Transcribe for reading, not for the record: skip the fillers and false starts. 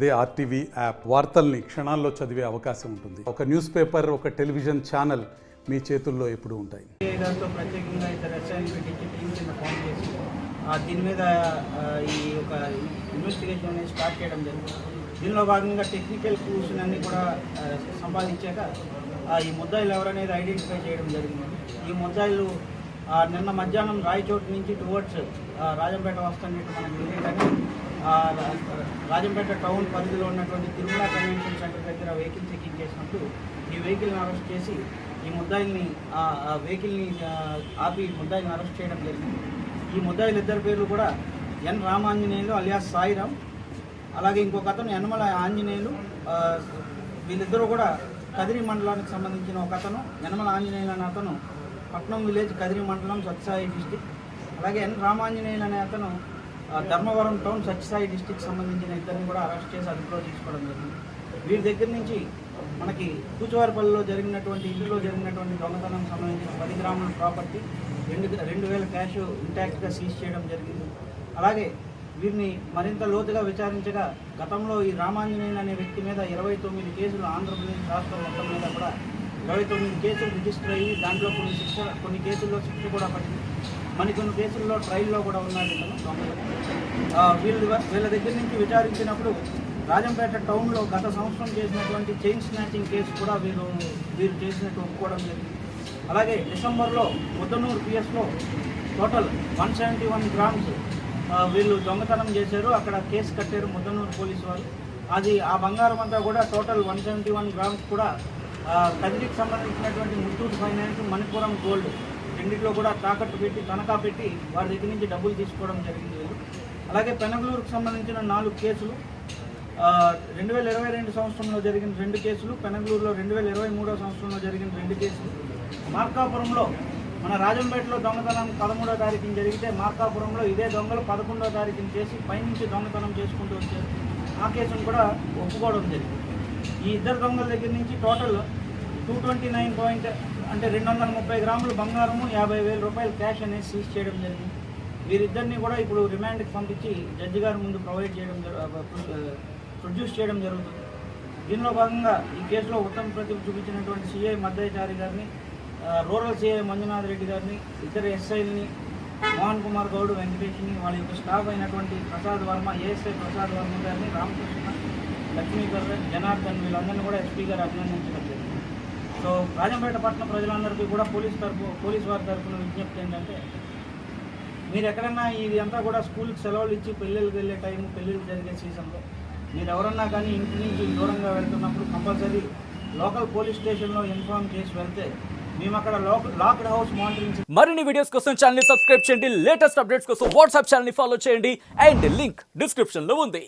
అదే RTV app వార్తల్ని క్షణాల్లో చదివే అవకాశం ఉంటుంది. ఒక న్యూస్ పేపర్, ఒక టెలివిజన్ ఛానల్ మీ చేతుల్లో ఎప్పుడూ ఉంటాయి. ప్రత్యేకంగా ఇద్దరు ఎస్ఐని పెట్టించి టీం కింద ఫామ్ చేసి దీని మీద ఈ ఒక ఇన్వెస్టిగేషన్ అనేది స్టార్ట్ చేయడం జరిగింది. దీనిలో భాగంగా టెక్నికల్ క్లూస్ అన్ని కూడా సంపాదించాక ఈ ముద్దాయిలు ఎవరనేది ఐడెంటిఫై చేయడం జరిగింది. ఈ ముద్దాయిలు నిన్న మధ్యాహ్నం రాయచోటు నుంచి టువర్డ్స్ రాజంపేట వస్తున్నట్టు మనకు తెలియదని రాజంపేట టౌన్ పరిధిలో ఉన్నటువంటి తిరుమల కన్వెన్షన్ సెంటర్ దగ్గర వెహికల్ చెకింగ్ చేసినప్పుడు ఈ వెహికల్ని అరెస్ట్ చేసి ఈ ముద్దాయిల్ని వెహికల్ని ఆపి ముద్దాయిల్ని అరెస్ట్ చేయడం జరిగింది. ఈ ముద్దాయిలు ఇద్దరు పేర్లు కూడా ఎన్ రామాంజనేయులు అలియాస్ సాయిరామ్, అలాగే ఇంకొక అతను యనమల ఆంజనేయులు. వీళ్ళిద్దరూ కూడా కదిరి మండలానికి సంబంధించిన ఒక అతను యనమల ఆంజనేయులు అనే అతను పట్నం విలేజ్ కదిరి మండలం సత్యసాయి డిస్టిక్, అలాగే ఎన్ రామాంజనేయులు అనే అతను ధర్మవరం టౌన్ సత్యసాయి డిస్టిక్ సంబంధించిన ఇద్దరిని కూడా అరెస్ట్ చేసి అదుపులో తీసుకోవడం జరిగింది. వీరి దగ్గర నుంచి మనకి కూచువారిపల్లిలో జరిగినటువంటి ఇంటిలో జరిగినటువంటి దొంగతనం సంబంధించిన 10 గ్రాముల ప్రాపర్టీ 2,000 క్యాష్ ఇంటాక్ట్గా సీజ్ చేయడం జరిగింది. అలాగే వీరిని మరింత లోతుగా విచారించగా గతంలో ఈ రామాంజనేయులు అనే వ్యక్తి మీద 29 కేసులు ఆంధ్రప్రదేశ్ రాష్ట్రం మొత్తం మీద కూడా 29 కేసులు రిజిస్టర్ అయ్యి దాంట్లో కొన్ని కేసుల్లో శిక్ష కూడా పడింది. మరికొన్ని కేసుల్లో ట్రయల్లో కూడా ఉన్నారు దొంగలు. వీళ్ళ దగ్గర నుంచి విచారించినప్పుడు రాజంపేట టౌన్లో గత సంవత్సరం చేసినటువంటి చైన్ స్నాచింగ్ కేసు కూడా వీరు చేసినట్టు ఒప్పుకోవడం జరిగింది. అలాగే డిసెంబర్లో ముద్దనూరు పిఎస్లో టోటల్ 171 గ్రామ్స్ వీళ్ళు దొంగతనం చేశారు. అక్కడ కేసు కట్టారు ముద్దనూరు పోలీసు వాళ్ళు. ఆ బంగారం అంతా కూడా టోటల్ 171 గ్రామ్స్ కూడా కదిరికి సంబంధించినటువంటి ముత్తూట్ ఫైనాన్స్, మణిపురం గోల్డ్ రెండింటిలో కూడా తాకట్టు పెట్టి తనఖా పెట్టి వారి దగ్గర నుంచి డబ్బులు తీసుకోవడం జరిగింది. అలాగే పెనగలూరుకు సంబంధించిన 4 కేసులు, 2022 సంవత్సరంలో జరిగిన 2 కేసులు, పెనగలూరులో 2023 సంవత్సరంలో జరిగిన 2 కేసులు, మార్కాపురంలో మన రాజంపేటలో దొంగతనం 13వ తారీఖున జరిగితే మార్కాపురంలో ఇదే దొంగలు 11వ తారీఖున చేసి పైనుంచి దొంగతనం చేసుకుంటూ వచ్చారు. ఆ కేసును కూడా ఒప్పుకోవడం జరిగింది. ఈ ఇద్దరు దొంగల దగ్గర నుంచి టోటల్ 230 గ్రాముల బంగారము 50,000 రూపాయలు క్యాష్ అనేది సీజ్ చేయడం జరిగింది. వీరిద్దరిని కూడా ఇప్పుడు రిమాండ్కి పంపించి జడ్జి గారి ముందు ప్రొడ్యూస్ చేయడం జరుగుతుంది. దీనిలో భాగంగా ఈ కేసులో ఉత్తమ ప్రతిభ చూపించినటువంటి సిఐ మద్దయ్యచారి గారిని, రూరల్ సిఐ మంజునాథ్ రెడ్డి గారిని, ఇద్దరు ఎస్ఐల్ని మోహన్ కుమార్ గౌడ్, వెంకటేష్ని, వాళ్ళ యొక్క స్టాఫ్ అయినటువంటి ప్రసాద్ వర్మ, ఏఎస్ఐ ప్రసాద్ వర్మ గారిని, రామకృష్ణ, లక్ష్మీకర్, జనార్దన్ వీళ్ళందరినీ కూడా ఎస్పీ గారు అభినందించడం జరిగింది. సో రాజంపేట పట్టణ ప్రజలందరికీ కూడా పోలీస్ వారి తరఫున విజ్ఞప్తి ఏంటంటే, మీరు ఎక్కడన్నా ఇది అంతా కూడా స్కూల్కి సెలవులు ఇచ్చి పెళ్ళిళ్ళకి వెళ్ళే టైం, పెళ్ళిళ్ళు జరిగే సీజన్లో మీరు ఎవరన్నా కానీ ఇంటి నుంచి దూరంగా వెళ్తున్నప్పుడు కంపల్సరీ లోకల్ పోలీస్ స్టేషన్లో ఇన్ఫార్మ్ చేసి వెళ్తే మేము అక్కడ లాక్డ్ హౌస్ మానిటరింగ్. మరిన్ని వీడియోస్ కోసం ఛానల్ ని సబ్స్క్రైబ్ చేయండి. లేటెస్ట్ అప్డేట్స్ కోసం వాట్సాప్ ఛానల్ ని ఫాలో చేయండి. అండ్ లింక్ డిస్క్రిప్షన్ లో ఉంది.